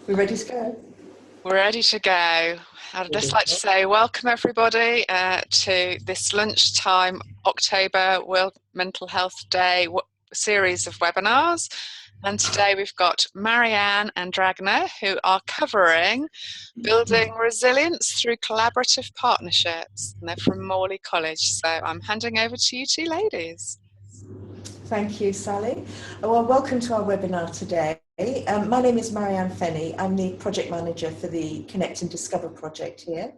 We're ready to go. We're ready to go. I'd just like to say welcome everybody to this lunchtime October World Mental Health Day series of webinars. And today we've got Marianne and Dragna who are covering building resilience through collaborative partnerships. And they're from Morley College. So I'm handing over to you two ladies. Thank you, Sally. Well, welcome to our webinar today. My name is Marianne Fenny. I'm the project manager for the Connect and Discover project here.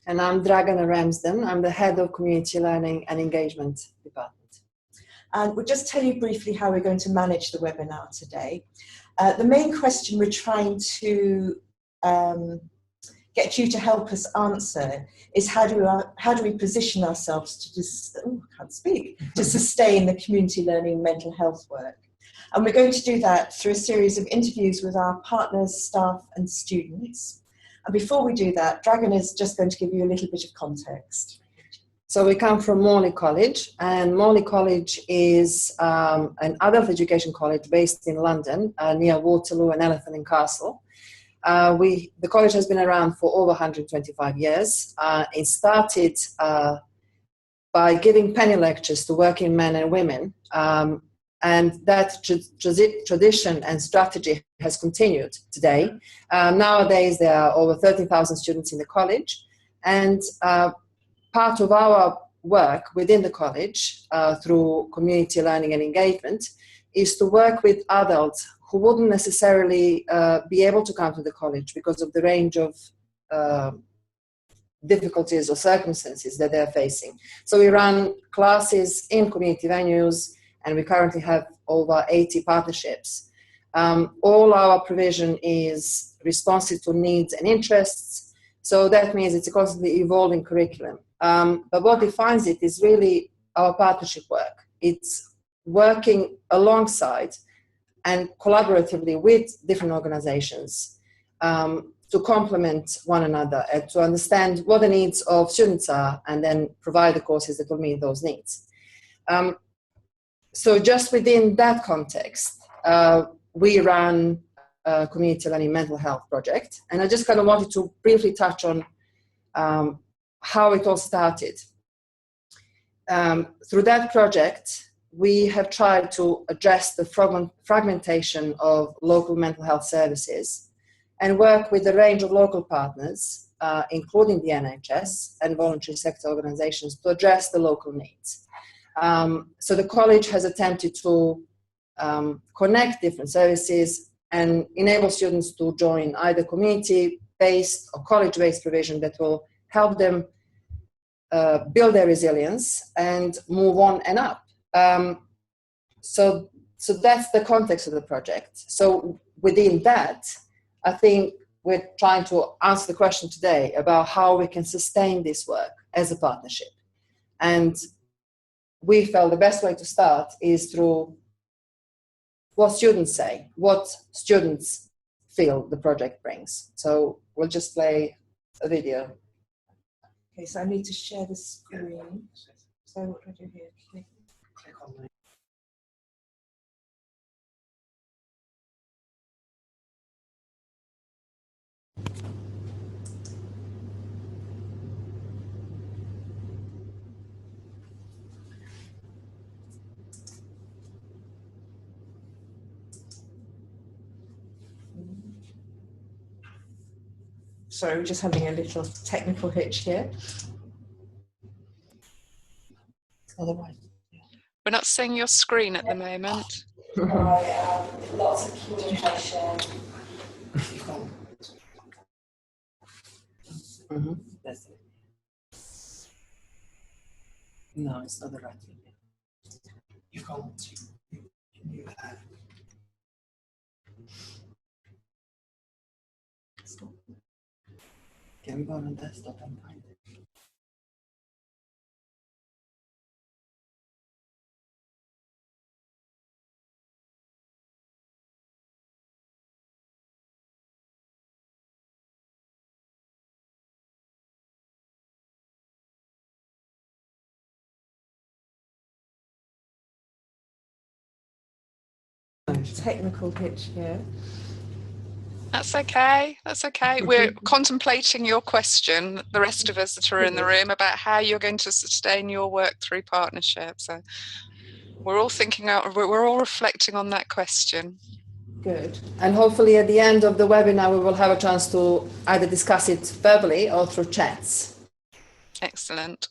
And I'm Dragna Ramsden. I'm the head of Community Learning and Engagement Department. And we'll just tell you briefly how we're going to manage the webinar today. The main question we're trying to get you to help us answer is how do we position ourselves to sustain the community learning mental health work. And we're going to do that through a series of interviews with our partners, staff and students. And before we do that, Dragon is just going to give you a little bit of context. So we come from Morley College, and Morley College is an adult education college based in London, near Waterloo and Elephant and Castle. The college has been around for over 125 years. It started by giving penny lectures to working men and women, and that tradition and strategy has continued today. Nowadays, there are over 30,000 students in the college, and part of our work within the college through community learning and engagement is to work with adults who wouldn't necessarily be able to come to the college because of the range of difficulties or circumstances that they're facing. So we run classes in community venues, and we currently have over 80 partnerships. All our provision is responsive to needs and interests, so that means it's a constantly evolving curriculum. But what defines it is really our partnership work. It's working alongside and collaboratively with different organizations to complement one another and to understand what the needs of students are and then provide the courses that will meet those needs. So just within that context, we run a community learning mental health project, and I just kind of wanted to briefly touch on how it all started. Through that project, we have tried to address the fragmentation of local mental health services and work with a range of local partners, including the NHS and voluntary sector organizations, to address the local needs. So the college has attempted to connect different services and enable students to join either community-based or college-based provision that will help them build their resilience and move on and up. So that's the context of the project. So within that, I think we're trying to answer the question today about how we can sustain this work as a partnership. And we felt the best way to start is through what students say, what students feel the project brings. So we'll just play a video. Okay, so I need to share the screen. So what do I do here? Click on the Sorry, we're just having a little technical hitch here. otherwise. We're not seeing your screen at the moment. Lots of communication. That's it. No, it's not the right video. You've got to you have. Can we go on the desktop and find it? Technical hitch here. That's okay. That's okay. We're contemplating your question, the rest of us that are in the room, about how you're going to sustain your work through partnership. So we're all thinking out, we're all reflecting on that question. Good. And hopefully at the end of the webinar, we will have a chance to either discuss it verbally or through chats. Excellent.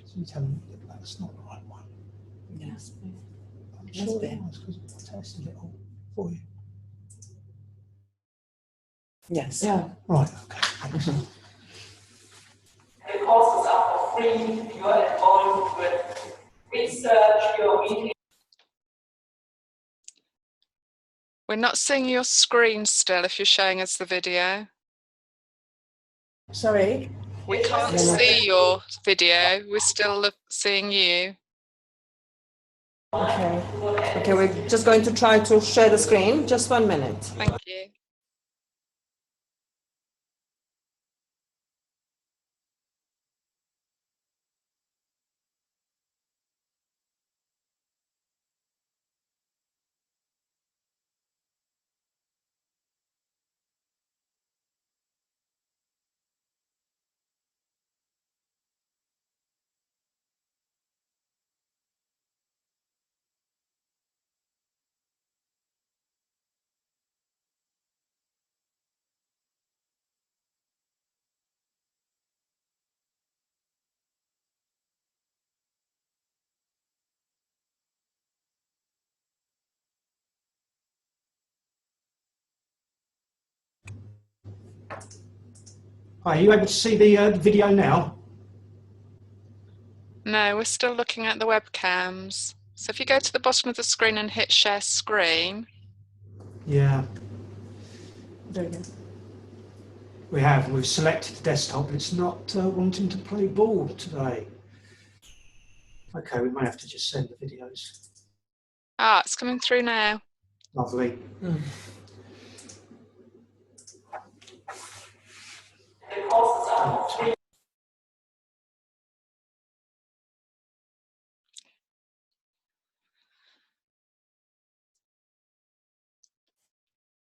So you tell them that that's not the right one. Yes. I'm sure it was because I tested it all for you. Yes. Yeah. Right, okay. Thanks. The courses are for free. You are involved with research, your meeting. We're not seeing your screen still if you're showing us the video. Sorry? We can't see your video. We're still seeing you. Okay. Okay, we're just going to try to share the screen. Just 1 minute. Thank you. Hi, are you able to see the video now? No, we're still looking at the webcams. So if you go to the bottom of the screen and hit share screen. Yeah, There we go. we've selected desktop, but it's not wanting to play ball today. Okay, we may have to just send the videos. Ah, it's coming through now. Lovely. The courses are for free.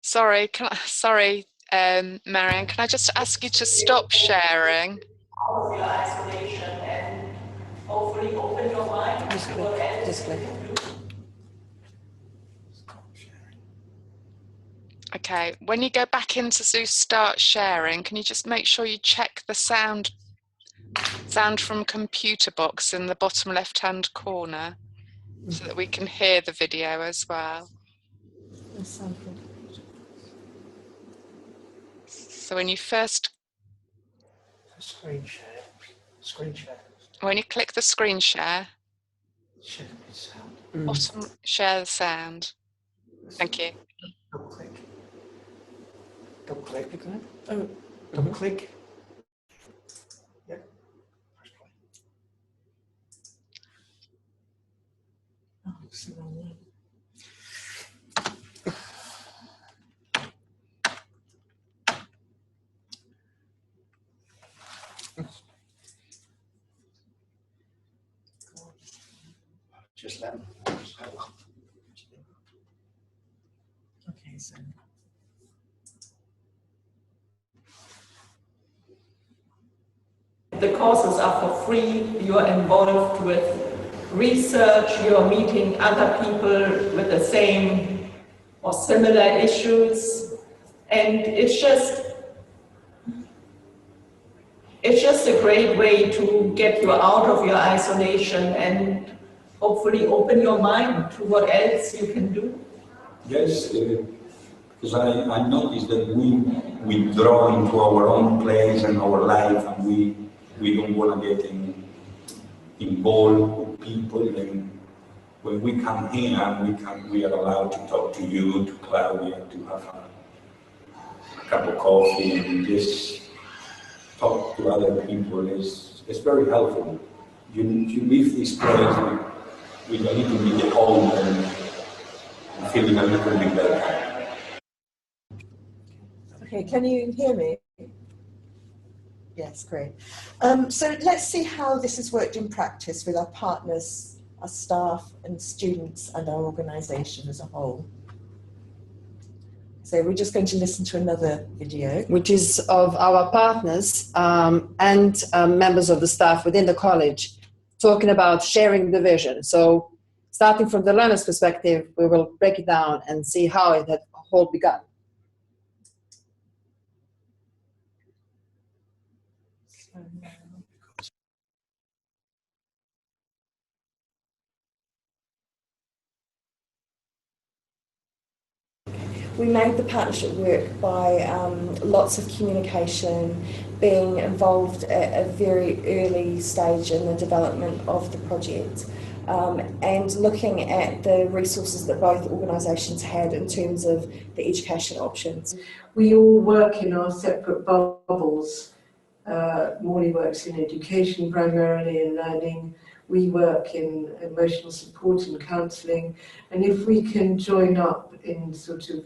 Sorry, Marianne, can I just ask you to stop sharing? Out of your isolation and hopefully open your mind to what else you can do. Okay, when you go back into start sharing, can you just make sure you check the sound from computer box in the bottom left-hand corner so that we can hear the video as well. That sounds good. So when you first, Screen share. Screen share. when you click the screen share, Share the sound. bottom share the sound. Thank you. Double click. Double click. Oh, Double click. Yep. Press play. oh, it's the wrong one. Just let them. Okay, so. The courses are for free. You are involved with research. You are meeting other people with the same or similar issues. And it's just a great way to get you out of your isolation and hopefully open your mind to what else you can do. Yes, Because I noticed that we withdraw into our own place and our life, and we don't want to get involved with people. And when we come here, we are allowed to talk to you, to Claudia, to have a cup of coffee and just talk to other people. It's very helpful. You leave this place with a little bit of hope and feeling a little bit better. Okay, can you hear me? Yes, great. So let's see how this has worked in practice with our partners, our staff and students and our organisation as a whole. So we're just going to listen to another video. Which is of our partners and members of the staff within the college talking about sharing the vision. So starting from the learner's perspective, we will break it down and see how it had all begun. We made the partnership work by lots of communication, being involved at a very early stage in the development of the project, and looking at the resources that both organisations had in terms of the education options. We all work in our separate bubbles. Morley works in education primarily and learning. We work in emotional support and counselling, and if we can join up in sort of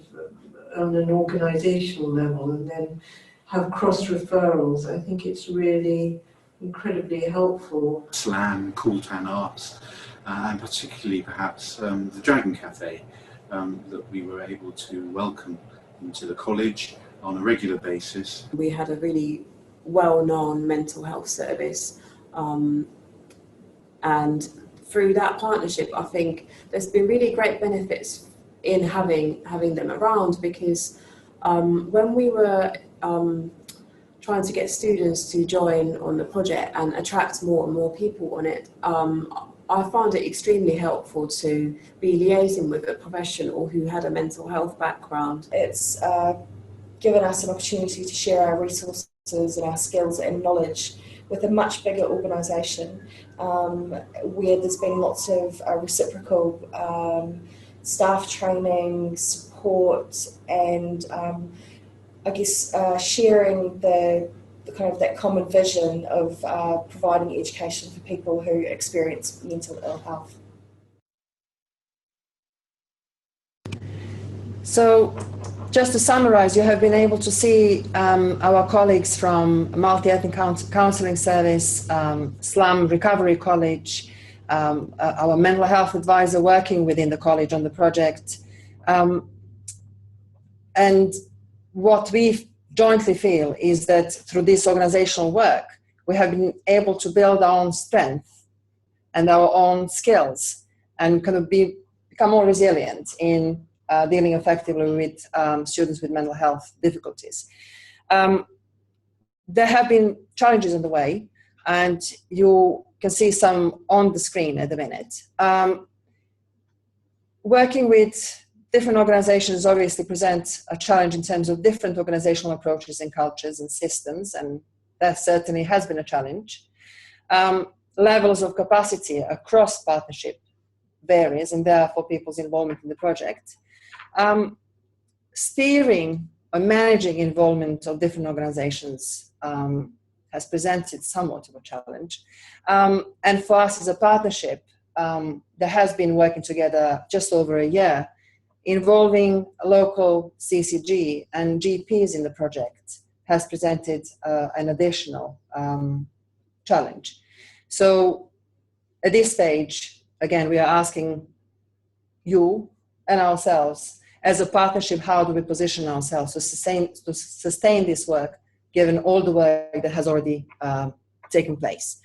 on an organisational level and then have cross referrals, I think it's really incredibly helpful. Slam, Cool Town Arts, and particularly perhaps the Dragon Cafe that we were able to welcome into the college on a regular basis. We had a really well-known mental health service, and through that partnership I think there's been really great benefits in having them around, because when we were trying to get students to join on the project and attract more and more people on it, I found it extremely helpful to be liaising with a professional who had a mental health background. It's given us an opportunity to share our resources and our skills and knowledge with a much bigger organisation, where there's been lots of reciprocal staff training, support, and I guess sharing the kind of that common vision of providing education for people who experience mental ill health. So just to summarize, you have been able to see our colleagues from Multi-Ethnic Counselling Service, Slum Recovery College, our mental health advisor working within the college on the project. And what we jointly feel is that through this organizational work, we have been able to build our own strength and our own skills and kind of become more resilient in dealing effectively with students with mental health difficulties. There have been challenges in the way, and you can see some on the screen at the minute. Working with different organizations obviously presents a challenge in terms of different organizational approaches and cultures and systems, and that certainly has been a challenge. Levels of capacity across partnership varies, and therefore people's involvement in the project. Steering or managing involvement of different organizations has presented somewhat of a challenge. And for us as a partnership, there has been working together just over a year, involving local CCG and GPs in the project has presented an additional challenge. So at this stage, again, we are asking you and ourselves as a partnership, how do we position ourselves to sustain this work, given all the work that has already taken place.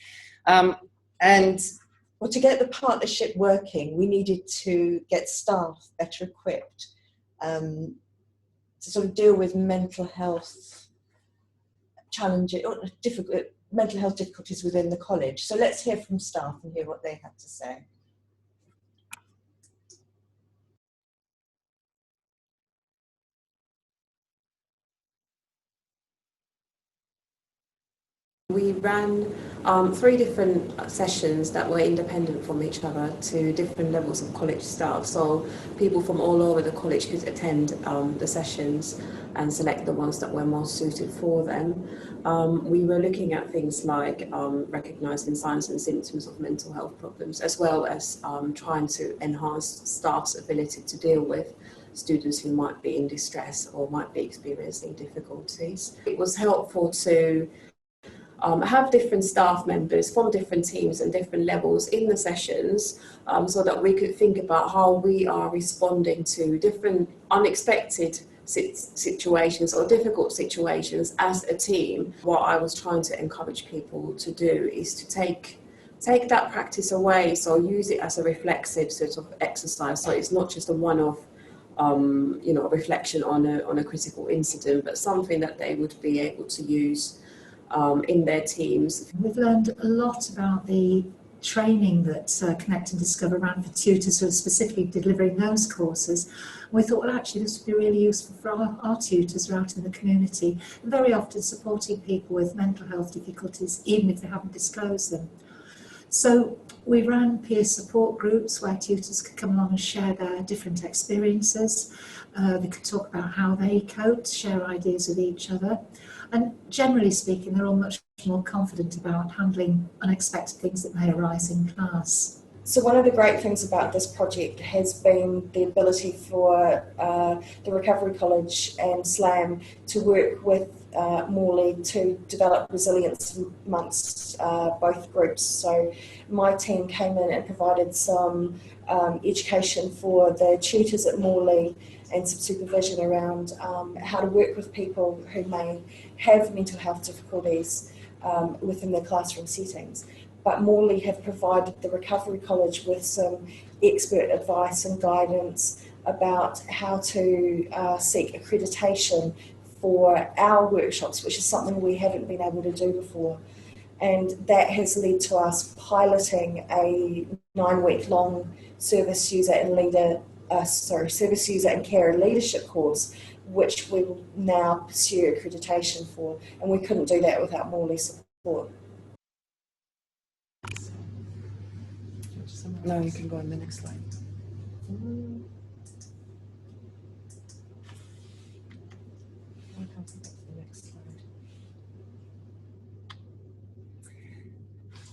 Well, to get the partnership working, we needed to get staff better equipped to sort of deal with mental health challenges, or mental health difficulties within the college. So let's hear from staff and hear what they have to say. We ran 3 different sessions that were independent from each other to different levels of college staff. So people from all over the college could attend the sessions and select the ones that were most suited for them. We were looking at things like recognising signs and symptoms of mental health problems, as well as trying to enhance staff's ability to deal with students who might be in distress or might be experiencing difficulties. It was helpful to have different staff members from different teams and different levels in the sessions, so that we could think about how we are responding to different unexpected situations or difficult situations as a team. What I was trying to encourage people to do is to take that practice away, so use it as a reflexive sort of exercise, so it's not just a one-off reflection on a critical incident, but something that they would be able to use in their teams. We've learned a lot about the training that Connect and Discover ran for tutors who are specifically delivering those courses. We thought, well, actually this would be really useful for our tutors who are out in the community, and very often supporting people with mental health difficulties, even if they haven't disclosed them. So we ran peer support groups where tutors could come along and share their different experiences. They could talk about how they coped, share ideas with each other. And generally speaking, they're all much more confident about handling unexpected things that may arise in class. So one of the great things about this project has been the ability for the Recovery College and SLAM to work with Morley to develop resilience amongst both groups. So my team came in and provided some education for the tutors at Morley and some supervision around how to work with people who may have mental health difficulties within their classroom settings. But Morley have provided the Recovery College with some expert advice and guidance about how to seek accreditation for our workshops, which is something we haven't been able to do before. And that has led to us piloting a 9-week-long service user and care and leadership course, which we will now pursue accreditation for. And we couldn't do that without Morley's support. No, you can go on the next slide.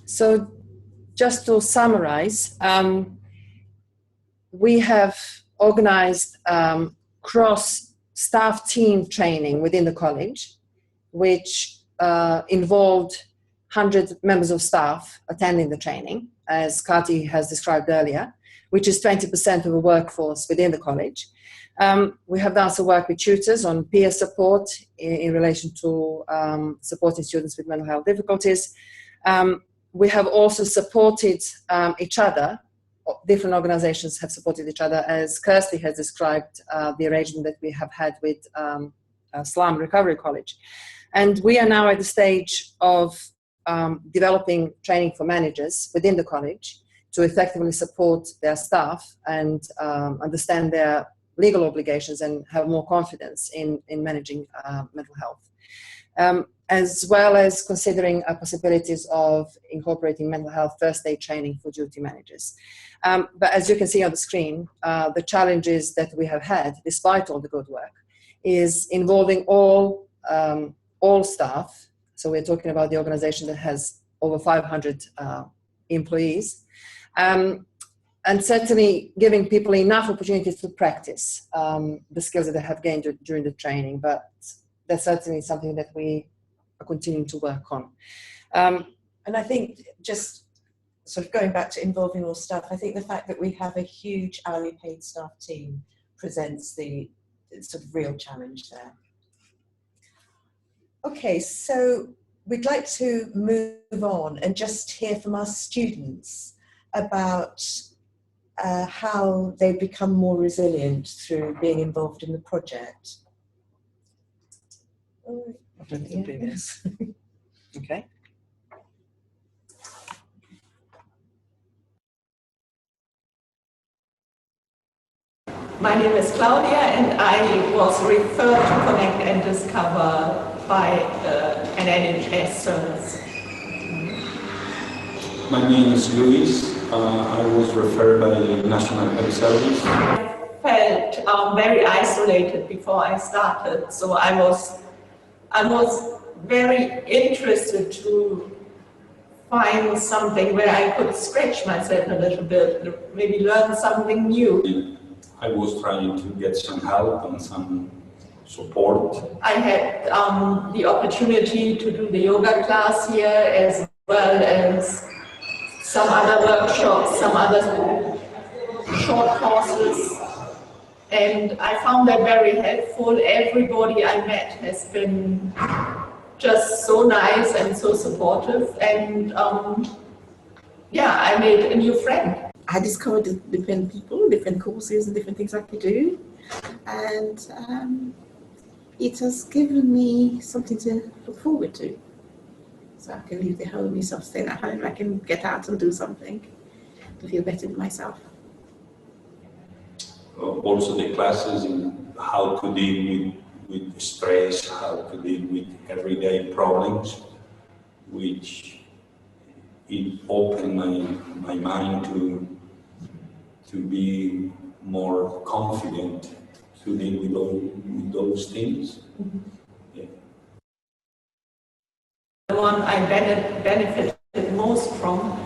So just to summarize, we have organized cross-staff team training within the college, which involved 100 members of staff attending the training, as Kati has described earlier, which is 20% of the workforce within the college. We have done some work with tutors on peer support in relation to supporting students with mental health difficulties. We have also supported each other. Different organizations have supported each other, as Kirsty has described the arrangement that we have had with SLAM Recovery College. And we are now at the stage of developing training for managers within the college to effectively support their staff and understand their legal obligations and have more confidence in managing mental health. As well as considering possibilities of incorporating mental health first aid training for duty managers. But as you can see on the screen, the challenges that we have had, despite all the good work, is involving all staff. So we're talking about the organization that has over 500 employees, and certainly giving people enough opportunities to practice the skills that they have gained during the training. But that's certainly something that we are continuing to work on. And I think just sort of going back to involving all staff, I think the fact that we have a huge hourly paid staff team presents the sort of real challenge there. Okay, so we'd like to move on and just hear from our students about how they become more resilient through being involved in the project. Okay. My name is Claudia, and I was referred to Connect and Discover by an NHS service. My name is Luis. I was referred by the National Health Service. I felt very isolated before I started, so I was very interested to find something where I could stretch myself a little bit, maybe learn something new. I was trying to get some help and some support. I had the opportunity to do the yoga class here, as well as some other workshops, some other short courses, and I found that very helpful. Everybody I met has been just so nice and so supportive, and yeah, I made a new friend. I discovered different people, different courses and different things I could do, and it has given me something to look forward to. So I can leave the home instead of staying at home. I can get out and do something to feel better with myself. Also the classes in how to deal with stress, how to deal with everyday problems, which it opened my mind to be more confident to deal with those things. Mm-hmm. Yeah. The one I benefited most from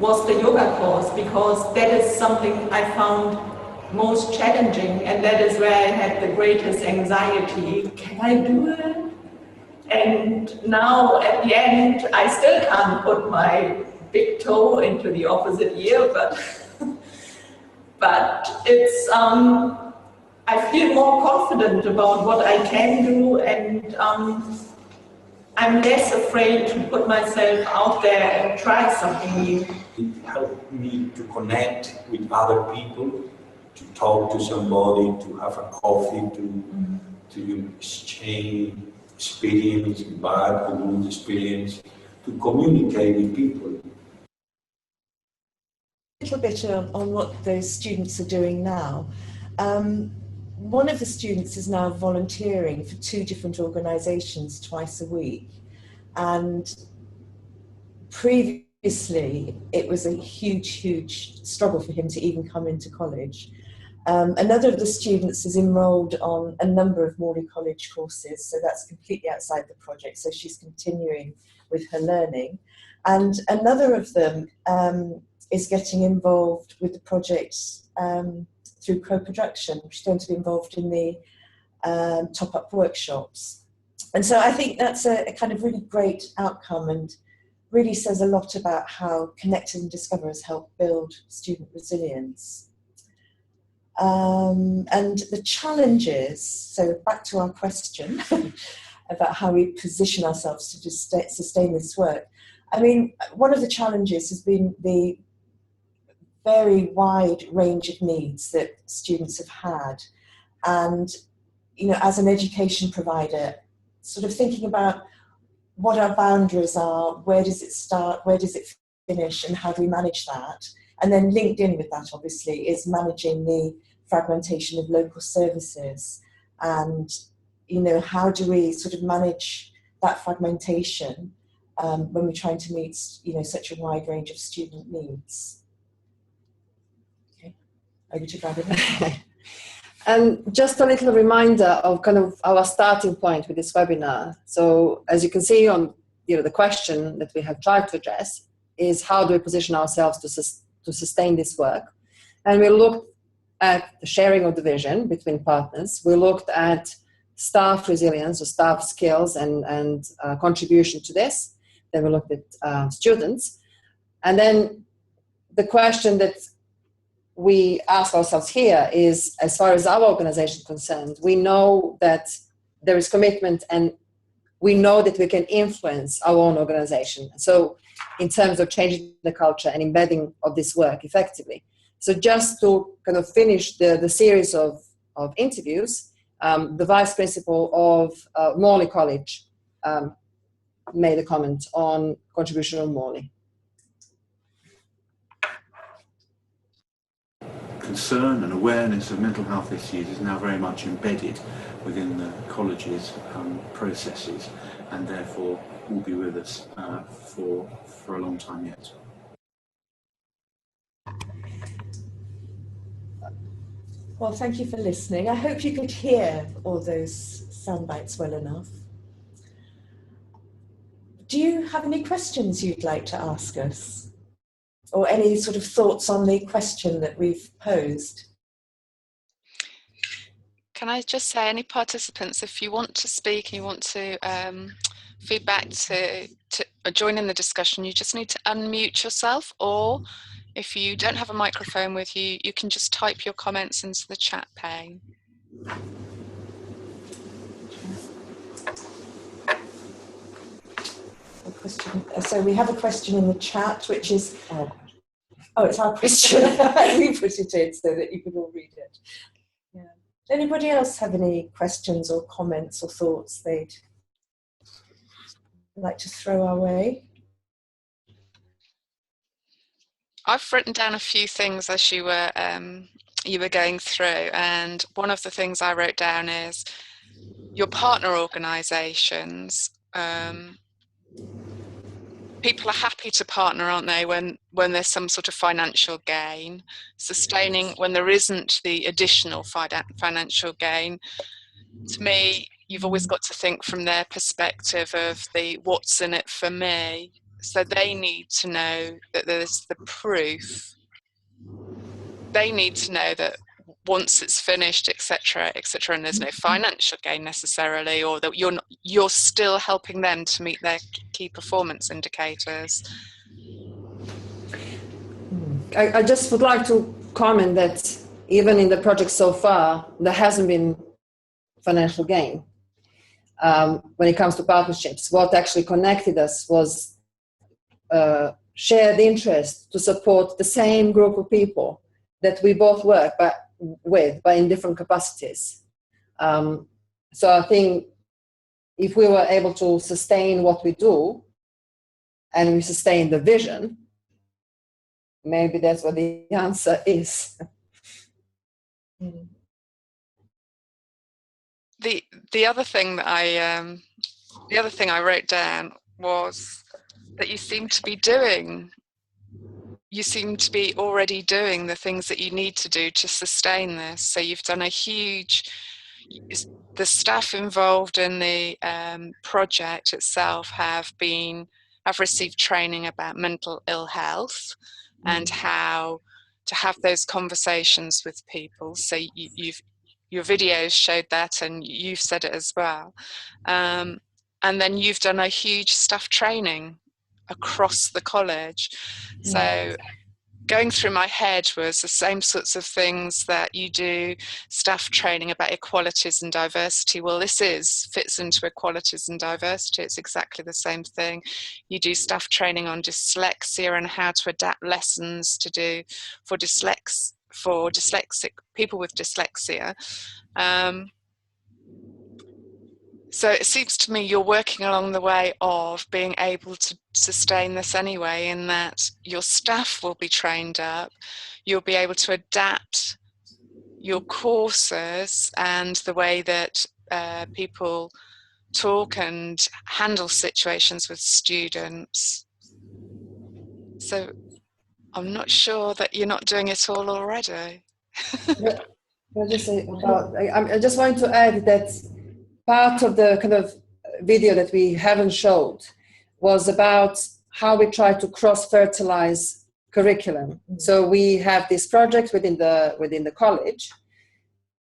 was the yoga course, because that is something I found most challenging, and that is where I had the greatest anxiety. Can I do it? And now at the end, I still can't put my big toe into the opposite ear, but it's, I feel more confident about what I can do, and I'm less afraid to put myself out there and try something new. It helped me to connect with other people, to talk to somebody, to have a coffee, to exchange experience, bad or good experience, to communicate with people. A little bit on what those students are doing now. One of the students is now volunteering for 2 different organisations twice a week, and previously it was a huge struggle for him to even come into college. Another of the students is enrolled on a number of Morley College courses, so that's completely outside the project, so she's continuing with her learning. And another of them is getting involved with the project through co-production. She's going to be involved in the top-up workshops. And so I think that's a kind of really great outcome, and really says a lot about how Connect and Discover has helped build student resilience. And the challenges, so back to our question about how we position ourselves to sustain this work. I mean, one of the challenges has been the very wide range of needs that students have had. And, you know, as an education provider, sort of thinking about what our boundaries are, where does it start, where does it finish, and how do we manage that? And then linked in with that, obviously, is managing the fragmentation of local services. And, you know, how do we sort of manage that fragmentation when we're trying to meet, you know, such a wide range of student needs? Okay, over to Gavin. And just a little reminder of kind of our starting point with this webinar. So as you can see on, you know, the question that we have tried to address is how do we position ourselves to sustain this work? And we looked at the sharing of the vision between partners. We looked at staff resilience or staff skills and contribution to this. Then we looked at students. And then the question that we ask ourselves here is, as far as our organization is concerned, we know that there is commitment and we know that we can influence our own organization. So in terms of changing the culture and embedding of this work effectively. So just to kind of finish the series of interviews, the Vice Principal of Morley College made a comment on contribution of Morley. Concern and awareness of mental health issues is now very much embedded within the college's processes, and therefore will be with us for a long time yet. Well, thank you for listening. I hope you could hear all those sound bites well enough. Do you have any questions you'd like to ask us? Or any sort of thoughts on the question that we've posed? Can I just say, any participants, if you want to speak and you want to feedback to join in the discussion, you just need to unmute yourself, or if you don't have a microphone with you, you can just type your comments into the chat pane. So we have a question in the chat, which is, oh, it's our question. We put it in so that you can all read it. Yeah. Anybody else have any questions or comments or thoughts they'd like to throw our way? I've written down a few things as you were going through, and one of the things I wrote down is your partner organisations. People are happy to partner, aren't they, when there's some sort of financial gain. Sustaining when there isn't the additional financial gain. To me, you've always got to think from their perspective of the what's in it for me. So they need to know that there's the proof. They need to know that once it's finished, etc., etc., and there's no financial gain necessarily, or that you're still helping them to meet their key performance indicators. I just would like to comment that even in the project so far, there hasn't been financial gain. When it comes to partnerships, what actually connected us was shared interest to support the same group of people that we both work with, but in different capacities. So I think if we were able to sustain what we do and we sustain the vision, maybe that's what the answer is. The other thing that I wrote down was that you seem to be already doing the things that you need to do to sustain this. So you've done the staff involved in the project itself have received training about mental ill health and how to have those conversations with people. So your videos showed that, and you've said it as well. And then you've done a huge staff training across the college. So going through my head was the same sorts of things that you do staff training about equalities and diversity. Well, this fits into equalities and diversity. It's exactly the same thing. You do staff training on dyslexia and how to adapt lessons to do for dyslexic people with dyslexia. So it seems to me you're working along the way of being able to sustain this anyway, in that your staff will be trained up, you'll be able to adapt your courses and the way that people talk and handle situations with students. So I'm not sure that you're not doing it all already. I just want to add that part of the kind of video that we haven't showed was about how we try to cross-fertilize curriculum. So we have this project within the college,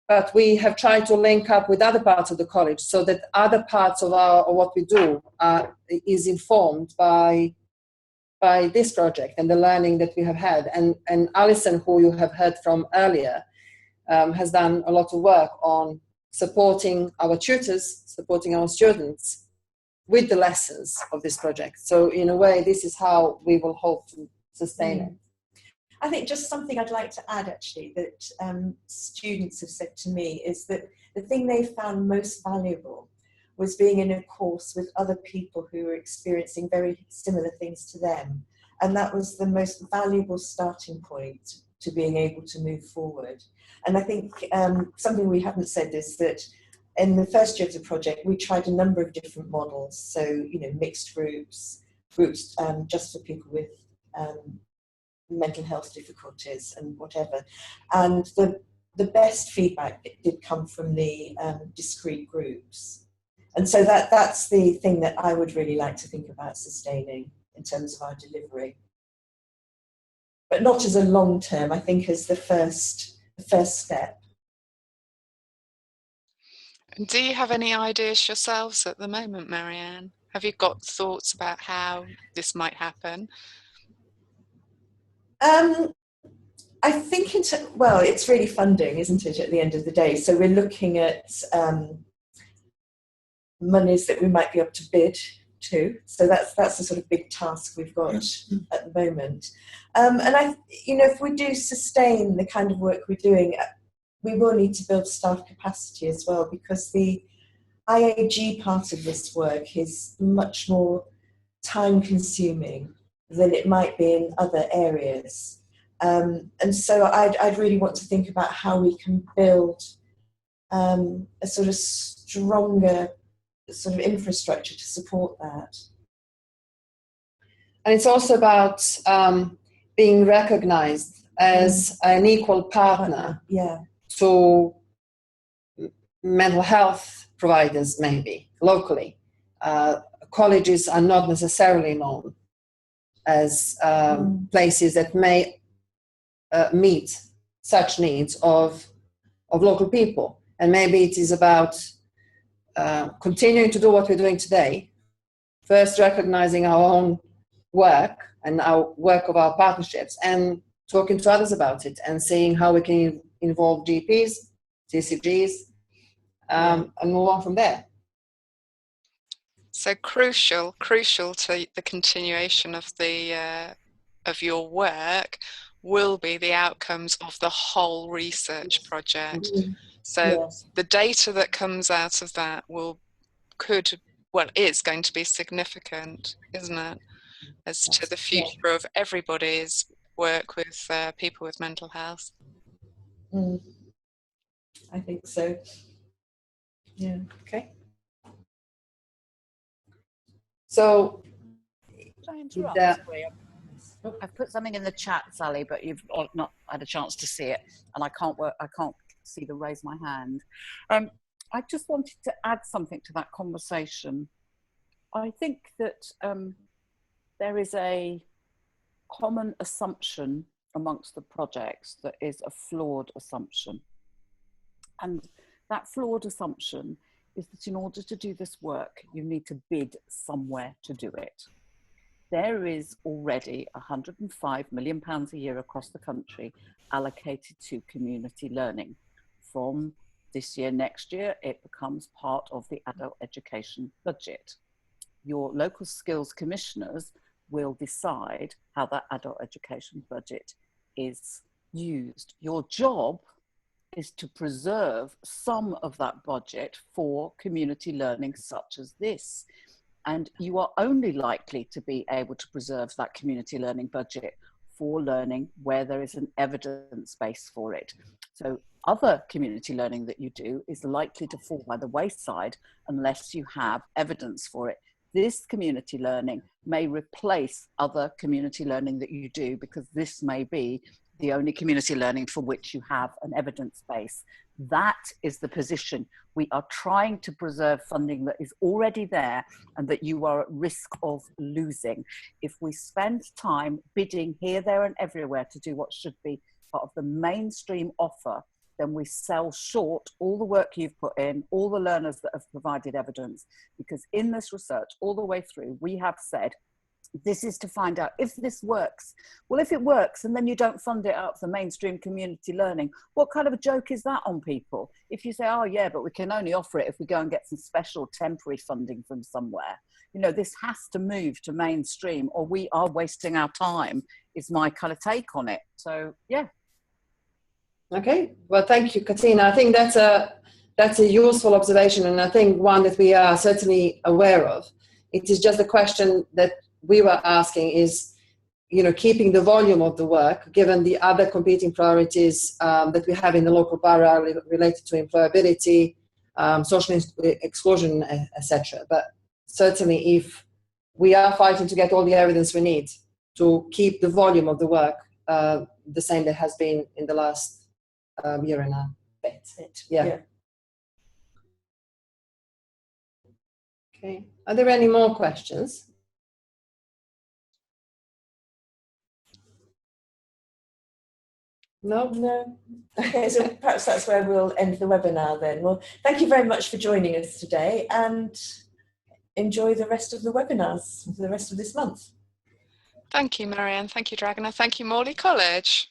but we have tried to link up with other parts of the college so that other parts of what we do is informed by this project and the learning that we have had. And Alison, who you have heard from earlier, has done a lot of work on supporting our tutors, supporting our students with the lessons of this project. So in a way, this is how we will hope to sustain it. I think just something I'd like to add, actually, that students have said to me is that the thing they found most valuable was being in a course with other people who were experiencing very similar things to them. And that was the most valuable starting point to being able to move forward. And I think something we haven't said is that in the first year of the project, we tried a number of different models. So, mixed groups just for people with mental health difficulties and whatever. And the the best feedback did come from the discrete groups. And so that's the thing that I would really like to think about sustaining in terms of our delivery. But not as a long term, I think as the first step. And do you have any ideas yourselves at the moment, Marianne? Have you got thoughts about how this might happen? I think it's really funding, isn't it, at the end of the day? So we're looking at monies that we might be able to bid to. So that's the sort of big task we've got at the moment. And if we do sustain the kind of work we're doing, we will need to build staff capacity as well, because the IAG part of this work is much more time consuming than it might be in other areas. And so I'd really want to think about how we can build a sort of stronger sort of infrastructure to support that. And it's also about being recognized as an equal partner to mental health providers, maybe locally. Colleges are not necessarily known as places that may meet such needs of local people. And maybe it is about continuing to do what we're doing today, first recognizing our own work and our work of our partnerships, and talking to others about it and seeing how we can involve GPs, CCGs, and move on from there. So crucial to the continuation of of your work will be the outcomes of the whole research project. So the data that comes out of that is going to be significant, isn't it, as to the future of everybody's work with people with mental health. I think so. Yeah. Okay. So, I've put something in the chat, Sally, but you've not had a chance to see it, and I can't see the raise my hand. I just wanted to add something to that conversation. I think that there is a common assumption amongst the projects that is a flawed assumption. And that flawed assumption is that in order to do this work, you need to bid somewhere to do it. There is already £105 million a year across the country allocated to community learning. From this year, next year, it becomes part of the adult education budget. Your local skills commissioners will decide how that adult education budget is used. Your job is to preserve some of that budget for community learning such as this. And you are only likely to be able to preserve that community learning budget for learning where there is an evidence base for it. So other community learning that you do is likely to fall by the wayside unless you have evidence for it. This community learning may replace other community learning that you do, because this may be the only community learning for which you have an evidence base. That is the position. We are trying to preserve funding that is already there and that you are at risk of losing. If we spend time bidding here, there and everywhere to do what should be part of the mainstream offer, then we sell short all the work you've put in, all the learners that have provided evidence. Because in this research, all the way through, we have said, this is to find out if this works. Well, if it works and then you don't fund it out for mainstream community learning, what kind of a joke is that on people? If you say, oh yeah, but we can only offer it if we go and get some special temporary funding from somewhere. You know, this has to move to mainstream or we are wasting our time, is my kind of take on it. So, yeah. Okay, well, thank you, Katina. I think that's a useful observation, and I think one that we are certainly aware of. It is just a question that we were asking is, you know, keeping the volume of the work, given the other competing priorities that we have in the local borough related to employability, social exclusion, etc. But certainly if we are fighting to get all the evidence we need to keep the volume of the work the same that has been in the last urine a bit. Yeah. Yeah. Okay. Are there any more questions? No? No. Okay, so perhaps that's where we'll end the webinar then. Well, thank you very much for joining us today, and enjoy the rest of the webinars for the rest of this month. Thank you, Marianne. Thank you, Dragana. Thank you, Morley College.